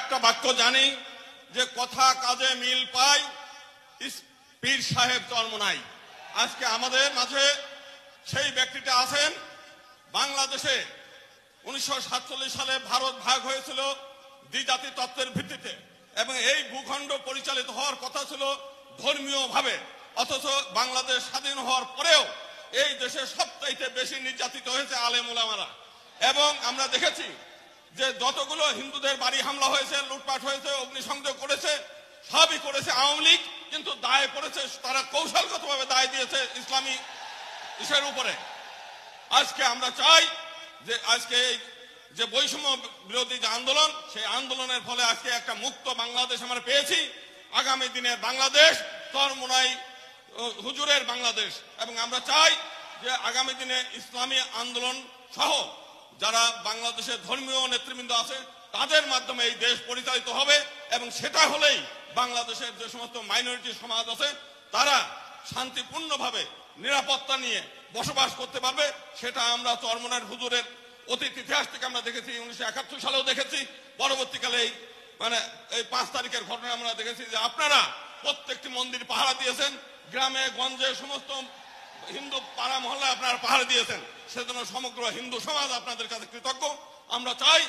একটা বাক্য জানি যে কথা কাজে মিল পাই, পীর সাহেব চরমোনাই। আজকে আমাদের মাঝে সেই ব্যক্তিটা আছেন। বাংলাদেশে 1947 সালে ভারত ভাগ হয়েছিল দ্বিজাতি তত্ত্বের ভিত্তিতে, এবং এই ভূখণ্ড পরিচালিত হওয়ার কথা ছিল ধর্মীয় ভাবে। অথচ বাংলাদেশ স্বাধীন হওয়ার পরেও এই দেশে সবচাইতে বেশি নির্যাতিত হয়েছে আলেম ওলামারা। এবং আমরা দেখেছি যে যতগুলো হিন্দুদের বাড়ি হামলা হয়েছে, লুটপাট হয়েছে, অগ্নিসংযোগ করেছে, সবই করেছে আওয়ামী লীগ। কিন্তু দায় পড়েছে, তারা কৌশলগতভাবে দায় দিয়েছে ইসলামী ইসের উপরে। আজকে আমরা চাই যে আজকে যে বৈষম্য বিরোধী যে আন্দোলন, সেই আন্দোলনের ফলে আজকে একটা মুক্ত বাংলাদেশ আমরা পেয়েছি। আগামী দিনের বাংলাদেশ চরমোনাই হুজুরের বাংলাদেশ। এবং আমরা চাই যে আগামী দিনে ইসলামী আন্দোলন সহ যারা বাংলাদেশের ধর্মীয় নেতৃবৃন্দ আছে তাদের মাধ্যমে এই দেশ পরিচালিত হবে, এবং সেটা হলেই বাংলাদেশের যে সমস্ত মাইনরিটি সমাজ আছে তারা শান্তিপূর্ণভাবে নিরাপত্তা নিয়ে বসবাস করতে পারবে। সেটা আমরা চরমোনাইয়ের হুজুরের অতীত ইতিহাস থেকে আমরা দেখেছি, 1971 সালেও দেখেছি। পরবর্তীকালে এই 5 তারিখের ঘটনা আমরা দেখেছি যে আপনারা প্রত্যেকটি মন্দির পাহারা দিয়েছেন, গ্রামে গঞ্জে সমস্ত হিন্দু পাড়া মহল্লা আপনারা পাহারা দিয়েছেন। সেজন্য সমগ্র হিন্দু সমাজ আপনাদের কাছে কৃতজ্ঞ। আমরা চাই